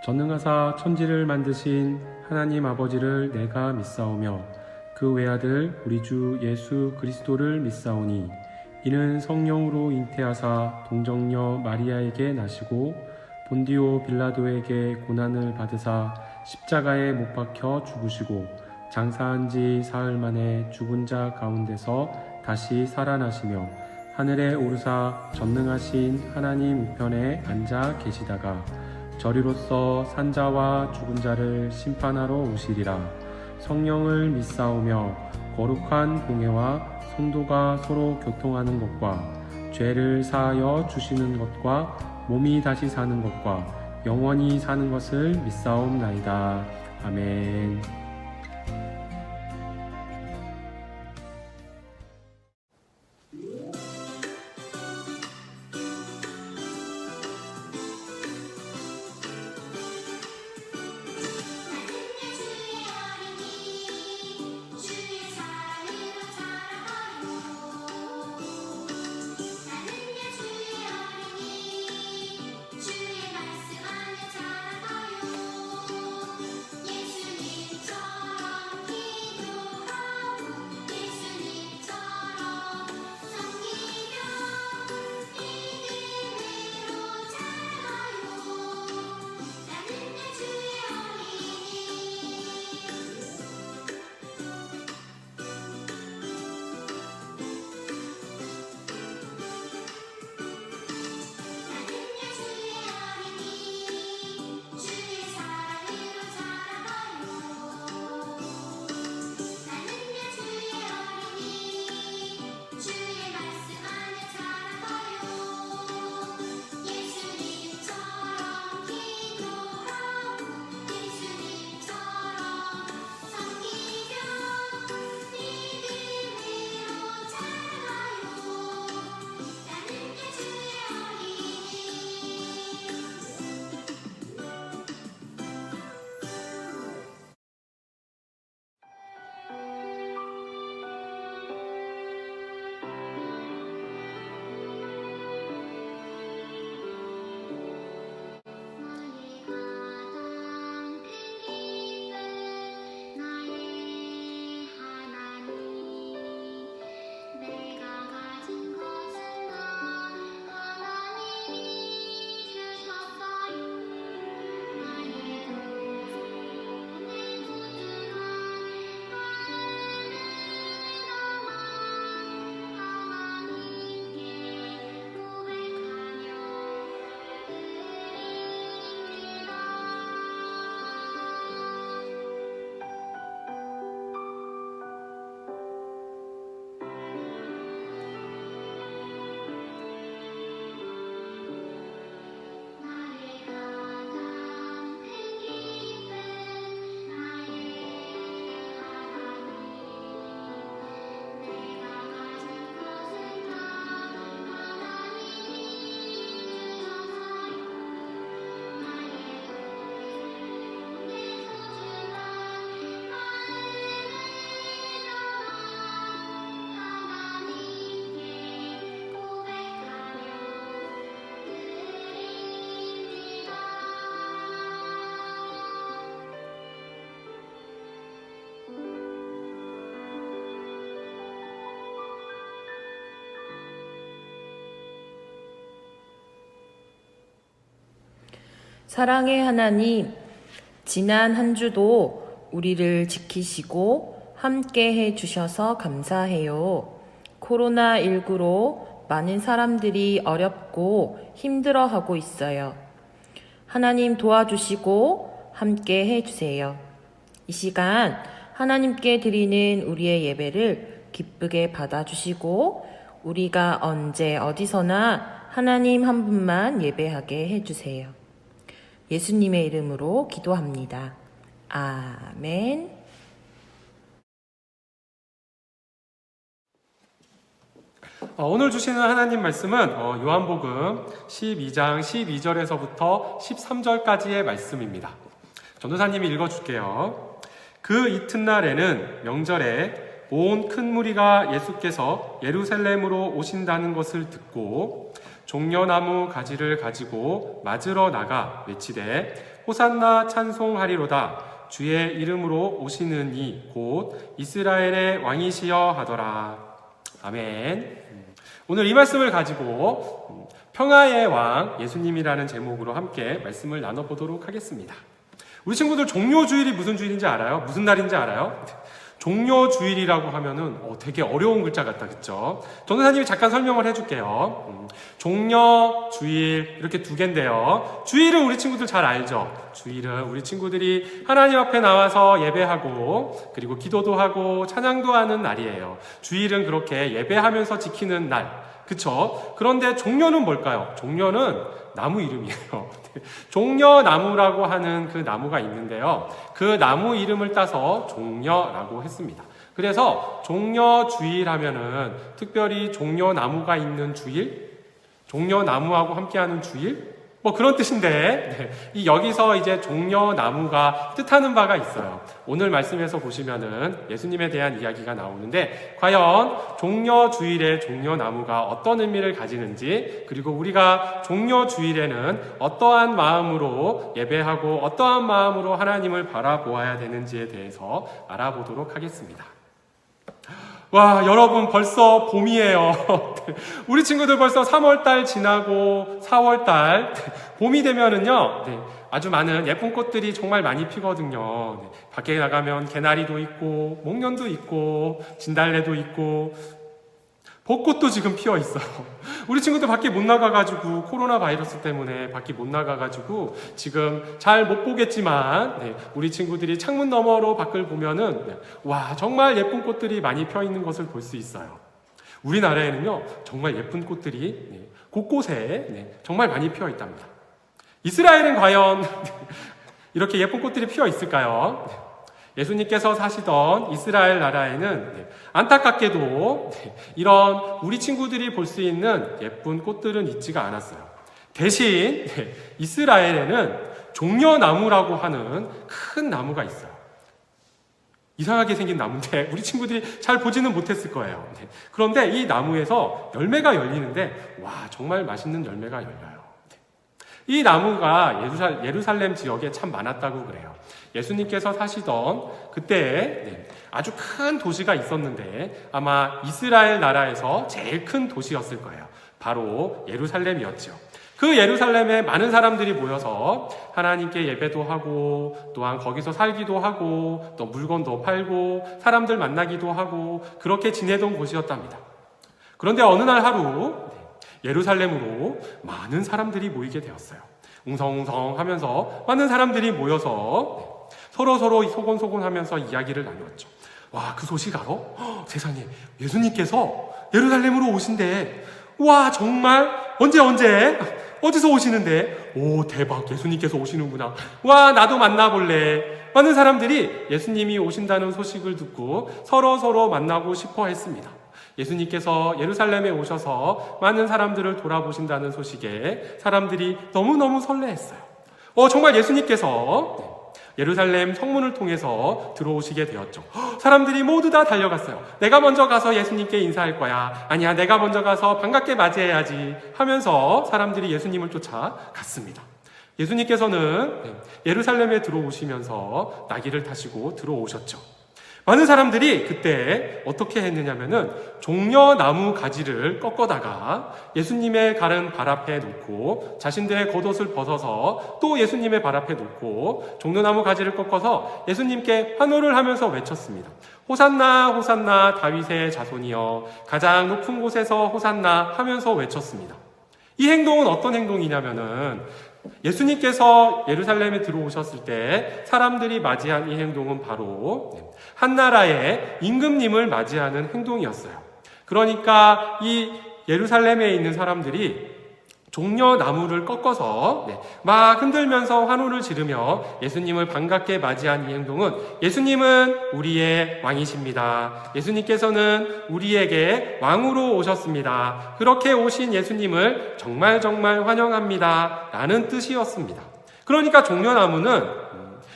전능하사 천지를 만드신 하나님 아버지를 내가 믿사오며 그 외아들 우리 주 예수 그리스도를 믿사오니 이는 성령으로 잉태하사 동정녀 마리아에게 나시고 본디오 빌라도에게 고난을 받으사 십자가에 못 박혀 죽으시고 장사한 지 사흘 만에 죽은 자 가운데서 다시 살아나시며 하늘에 오르사 전능하신 하나님 우편에 앉아 계시다가 저리로서 산자와 죽은 자를 심판하러 오시리라. 성령을 믿사오며 거룩한 공회와 성도가 서로 교통하는 것과 죄를 사하여 주시는 것과 몸이 다시 사는 것과 영원히 사는 것을 믿사옵나이다. 아멘. 사랑의 하나님, 지난 한 주도 우리를 지키시고 함께 해주셔서 감사해요. 코로나19로 많은 사람들이 어렵고 힘들어하고 있어요. 하나님 도와주시고 함께 해주세요. 이 시간 하나님께 드리는 우리의 예배를 기쁘게 받아주시고 우리가 언제 어디서나 하나님 한 분만 예배하게 해주세요. 예수님의 이름으로 기도합니다. 아멘. 오늘 주시는 하나님 말씀은 요한복음 12장 12절에서부터 13절까지의 말씀입니다. 전도사님이 읽어줄게요. 그 이튿날에는 명절에 온 큰 무리가 예수께서 예루살렘으로 오신다는 것을 듣고 종려나무 가지를 가지고 맞으러 나가 외치되 호산나 찬송하리로다. 주의 이름으로 오시는 이 곧 이스라엘의 왕이시여 하더라. 아멘. 오늘 이 말씀을 가지고 평화의 왕 예수님이라는 제목으로 함께 말씀을 나눠보도록 하겠습니다. 우리 친구들 종료주일이 무슨 주일인지 알아요? 무슨 날인지 알아요? 종료주일이라고 하면은 되게 어려운 글자 같다, 그쵸? 전도사님이 잠깐 설명을 해줄게요. 종료주일 이렇게 두 개인데요. 주일은 우리 친구들 잘 알죠? 주일은 우리 친구들이 하나님 앞에 나와서 예배하고 그리고 기도도 하고 찬양도 하는 날이에요. 주일은 그렇게 예배하면서 지키는 날, 그쵸? 그런데 종려는 뭘까요? 종려는 나무 이름이에요. 종려나무라고 하는 그 나무가 있는데요. 그 나무 이름을 따서 종려라고 했습니다. 그래서 종려주일 하면은 특별히 종려나무가 있는 주일, 종려나무하고 함께하는 주일, 뭐 그런 뜻인데, 이 여기서 이제 종려나무가 뜻하는 바가 있어요. 오늘 말씀에서 보시면은 예수님에 대한 이야기가 나오는데, 과연 종려주일의 종려나무가 어떤 의미를 가지는지, 그리고 우리가 종려주일에는 어떠한 마음으로 예배하고 어떠한 마음으로 하나님을 바라보아야 되는지에 대해서 알아보도록 하겠습니다. 와, 여러분 벌써 봄이에요. 우리 친구들 벌써 3월달 지나고 4월달 봄이 되면은요, 아주 많은 예쁜 꽃들이 정말 많이 피거든요. 밖에 나가면 개나리도 있고 목련도 있고 진달래도 있고 벚꽃도 지금 피어 있어요. 우리 친구들 밖에 못 나가가지고 코로나 바이러스 때문에 밖에 못 나가가지고 지금 잘 못 보겠지만 우리 친구들이 창문 너머로 밖을 보면은 와, 정말 예쁜 꽃들이 많이 펴 있는 것을 볼 수 있어요. 우리나라에는요 정말 예쁜 꽃들이 곳곳에 정말 많이 피어 있답니다. 이스라엘은 과연 이렇게 예쁜 꽃들이 피어 있을까요? 예수님께서 사시던 이스라엘 나라에는 안타깝게도 이런 우리 친구들이 볼 수 있는 예쁜 꽃들은 있지가 않았어요. 대신 이스라엘에는 종려나무라고 하는 큰 나무가 있어요. 이상하게 생긴 나무인데 우리 친구들이 잘 보지는 못했을 거예요. 그런데 이 나무에서 열매가 열리는데 와, 정말 맛있는 열매가 열려요. 이 나무가 예루살렘 지역에 참 많았다고 그래요. 예수님께서 사시던 그때 아주 큰 도시가 있었는데 아마 이스라엘 나라에서 제일 큰 도시였을 거예요. 바로 예루살렘이었죠. 그 예루살렘에 많은 사람들이 모여서 하나님께 예배도 하고 또한 거기서 살기도 하고 또 물건도 팔고 사람들 만나기도 하고 그렇게 지내던 곳이었답니다. 그런데 어느 날 하루 예루살렘으로 많은 사람들이 모이게 되었어요. 웅성웅성 하면서 많은 사람들이 모여서 서로 소곤소곤 하면서 이야기를 나누었죠. 와, 그 소식 알아? 세상에, 예수님께서 예루살렘으로 오신대. 와, 정말? 언제? 어디서 오시는데? 오, 대박, 예수님께서 오시는구나. 와, 나도 만나볼래. 많은 사람들이 예수님이 오신다는 소식을 듣고 서로 만나고 싶어 했습니다. 예수님께서 예루살렘에 오셔서 많은 사람들을 돌아보신다는 소식에 사람들이 너무너무 설레했어요. 정말 예수님께서 예루살렘 성문을 통해서 들어오시게 되었죠. 사람들이 모두 다 달려갔어요. 내가 먼저 가서 예수님께 인사할 거야. 아니야, 내가 먼저 가서 반갑게 맞이해야지 하면서 사람들이 예수님을 쫓아갔습니다. 예수님께서는 예루살렘에 들어오시면서 나귀를 타시고 들어오셨죠. 많은 사람들이 그때 어떻게 했느냐면은 종려나무 가지를 꺾어다가 예수님의 가른 발 앞에 놓고 자신들의 겉옷을 벗어서 또 예수님의 발 앞에 놓고 종려나무 가지를 꺾어서 예수님께 환호를 하면서 외쳤습니다. 호산나 호산나 다윗의 자손이여 가장 높은 곳에서 호산나 하면서 외쳤습니다. 이 행동은 어떤 행동이냐면은 예수님께서 예루살렘에 들어오셨을 때 사람들이 맞이한 이 행동은 바로 한 나라의 임금님을 맞이하는 행동이었어요. 그러니까 이 예루살렘에 있는 사람들이 종려나무를 꺾어서 막 흔들면서 환호를 지르며 예수님을 반갑게 맞이한 이 행동은 예수님은 우리의 왕이십니다. 예수님께서는 우리에게 왕으로 오셨습니다. 그렇게 오신 예수님을 정말 환영합니다. 라는 뜻이었습니다. 그러니까 종려나무는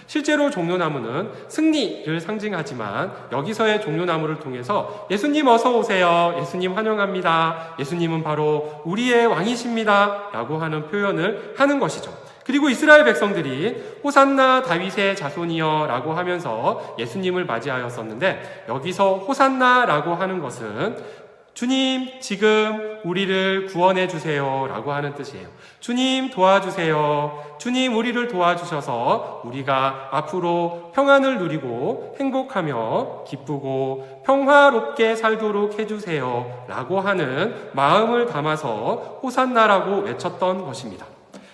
실제로 종려나무는 승리를 상징하지만 여기서의 종려나무를 통해서 예수님 어서 오세요. 예수님 환영합니다. 예수님은 바로 우리의 왕이십니다. 라고 하는 표현을 하는 것이죠. 그리고 이스라엘 백성들이 호산나 다윗의 자손이여 라고 하면서 예수님을 맞이하였었는데 여기서 호산나 라고 하는 것은 주님 지금 우리를 구원해 주세요 라고 하는 뜻이에요. 주님 도와주세요. 주님 우리를 도와주셔서 우리가 앞으로 평안을 누리고 행복하며 기쁘고 평화롭게 살도록 해주세요 라고 하는 마음을 담아서 호산나라고 외쳤던 것입니다.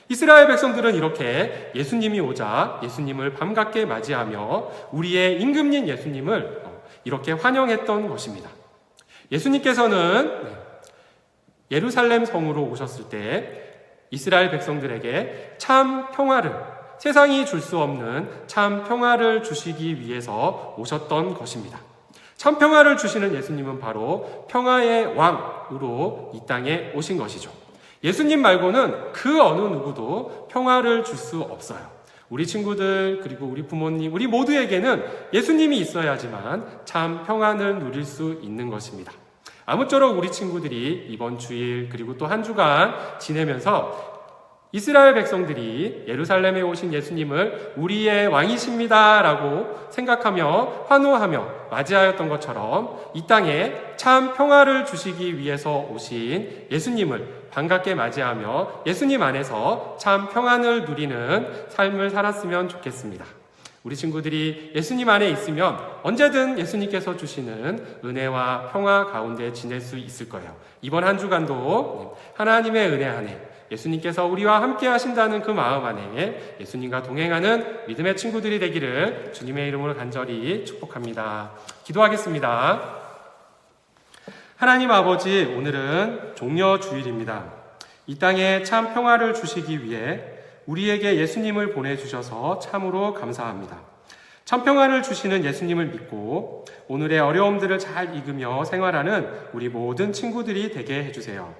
이스라엘 백성들은 이렇게 예수님이 오자 예수님을 반갑게 맞이하며 우리의 임금님 예수님을 이렇게 환영했던 것입니다. 예수님께서는 예루살렘 성으로 오셨을 때 이스라엘 백성들에게 참 평화를, 세상이 줄 수 없는 참 평화를 주시기 위해서 오셨던 것입니다. 참 평화를 주시는 예수님은 바로 평화의 왕으로 이 땅에 오신 것이죠. 예수님 말고는 그 어느 누구도 평화를 줄 수 없어요. 우리 친구들 그리고 우리 부모님 우리 모두에게는 예수님이 있어야지만 참 평안을 누릴 수 있는 것입니다. 아무쪼록 우리 친구들이 이번 주일 그리고 또 한 주간 지내면서 이스라엘 백성들이 예루살렘에 오신 예수님을 우리의 왕이십니다 라고 생각하며 환호하며 맞이하였던 것처럼 이 땅에 참 평화를 주시기 위해서 오신 예수님을 반갑게 맞이하며 예수님 안에서 참 평안을 누리는 삶을 살았으면 좋겠습니다. 우리 친구들이 예수님 안에 있으면 언제든 예수님께서 주시는 은혜와 평화 가운데 지낼 수 있을 거예요. 이번 한 주간도 하나님의 은혜 안에 예수님께서 우리와 함께 하신다는 그 마음 안에 예수님과 동행하는 믿음의 친구들이 되기를 주님의 이름으로 간절히 축복합니다. 기도하겠습니다. 하나님 아버지, 오늘은 종려주일입니다. 이 땅에 참 평화를 주시기 위해 우리에게 예수님을 보내주셔서 참으로 감사합니다. 참 평화를 주시는 예수님을 믿고 오늘의 어려움들을 잘 이기며 생활하는 우리 모든 친구들이 되게 해주세요.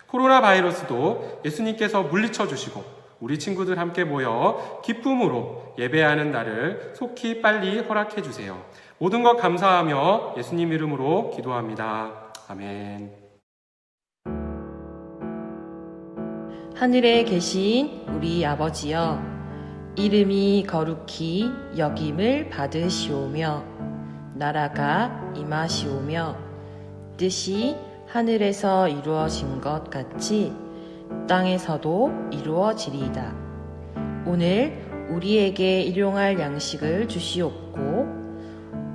코로나 바이러스도 예수님께서 물리쳐 주시고 우리 친구들 함께 모여 기쁨으로 예배하는 날을 속히 빨리 허락해 주세요. 모든 것 감사하며 예수님 이름으로 기도합니다. 아멘. 하늘에 계신 우리 아버지여, 이름이 거룩히 여김을 받으시오며 나라가 임하시오며 뜻이 하늘에서 이루어진 것 같이 땅에서도 이루어지리이다. 오늘 우리에게 일용할 양식을 주시옵고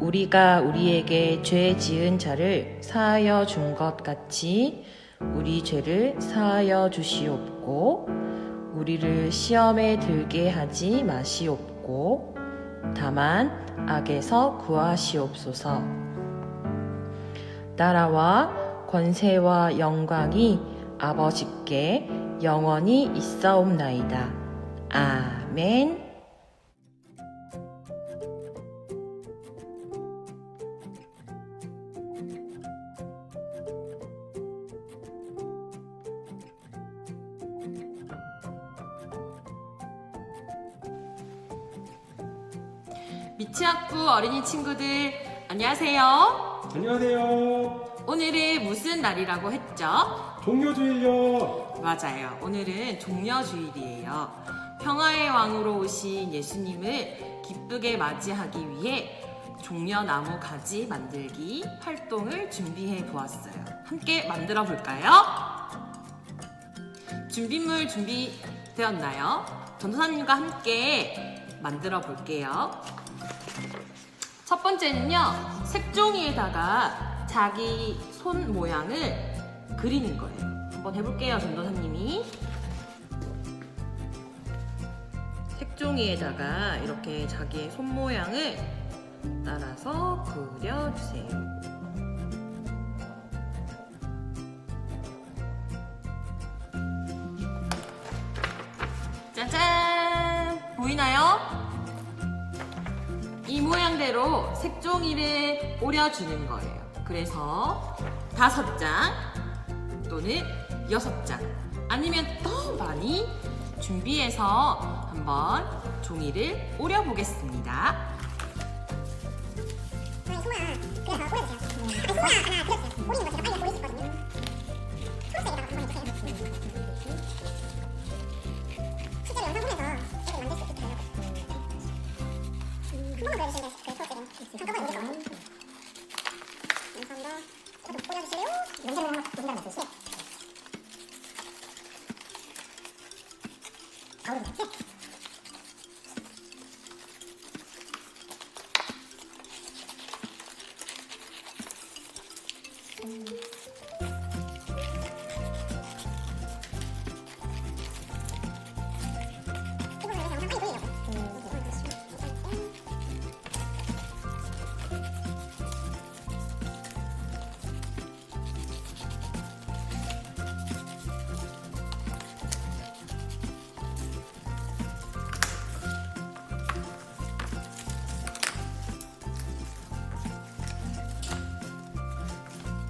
우리가 우리에게 죄 지은 자를 사하여 준 것 같이 우리 죄를 사하여 주시옵고 우리를 시험에 들게 하지 마시옵고 다만 악에서 구하시옵소서. 나라와 권세와 영광이 아버지께 영원히 있사옵나이다. 아멘. 미치학부 어린이 친구들 안녕하세요. 안녕하세요. 오늘은 무슨 날이라고 했죠? 종려주일요. 맞아요. 오늘은 종려주일이에요. 평화의 왕으로 오신 예수님을 기쁘게 맞이하기 위해 종려나무 가지 만들기 활동을 준비해 보았어요. 함께 만들어 볼까요? 준비물 준비되었나요? 전도사님과 함께 만들어 볼게요. 첫 번째는요, 색종이에다가 자기 손 모양을 그리는 거예요. 한번 해볼게요, 전도사님이. 색종이에다가 이렇게 자기의 손 모양을 따라서 그려주세요. 짜잔! 보이나요? 이 모양대로 색종이를 오려주는 거예요. 그래서 5장 또는 6장 아니면 더 많이 준비해서 한번 종이를 오려보겠습니다.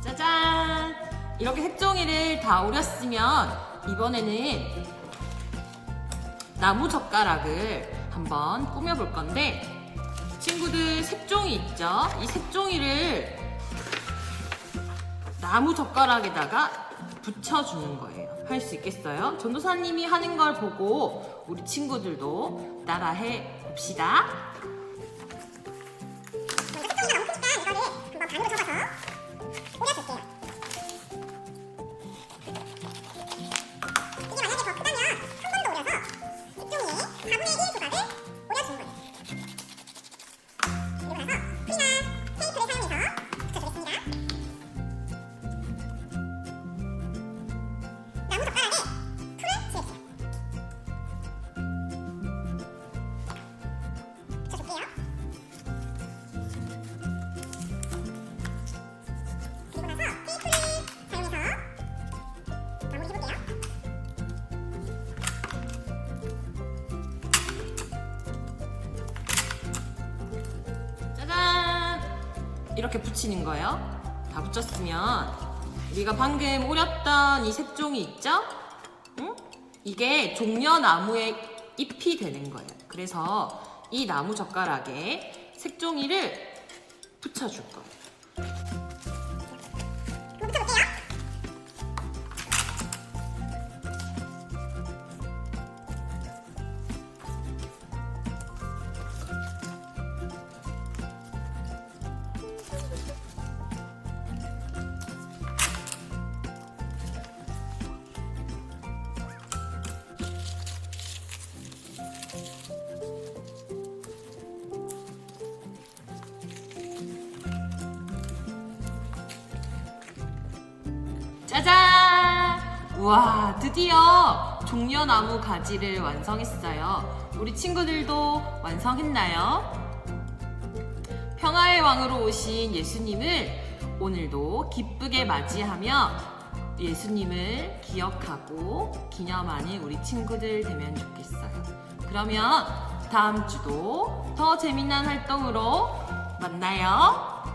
짜잔! 이렇게 색종이를 다 오렸으면 이번에는 나무 젓가락을 한번 꾸며볼 건데, 친구들 색종이 있죠? 이 색종이를 나무 젓가락에다가 붙여주는 거예요. 할 수 있겠어요? 전도사님이 하는 걸 보고 우리 친구들도 따라해 봅시다. 이렇게 붙이는 거예요. 다 붙였으면 우리가 방금 오렸던 이 색종이 있죠? 응? 이게 종려나무의 잎이 되는 거예요. 그래서 이 나무 젓가락에 색종이를 붙여줄 거예요. 짜잔! 우와, 드디어 종려나무 가지를 완성했어요. 우리 친구들도 완성했나요? 평화의 왕으로 오신 예수님을 오늘도 기쁘게 맞이하며 예수님을 기억하고 기념하는 우리 친구들 되면 좋겠어요. 그러면 다음 주도 더 재미난 활동으로 만나요.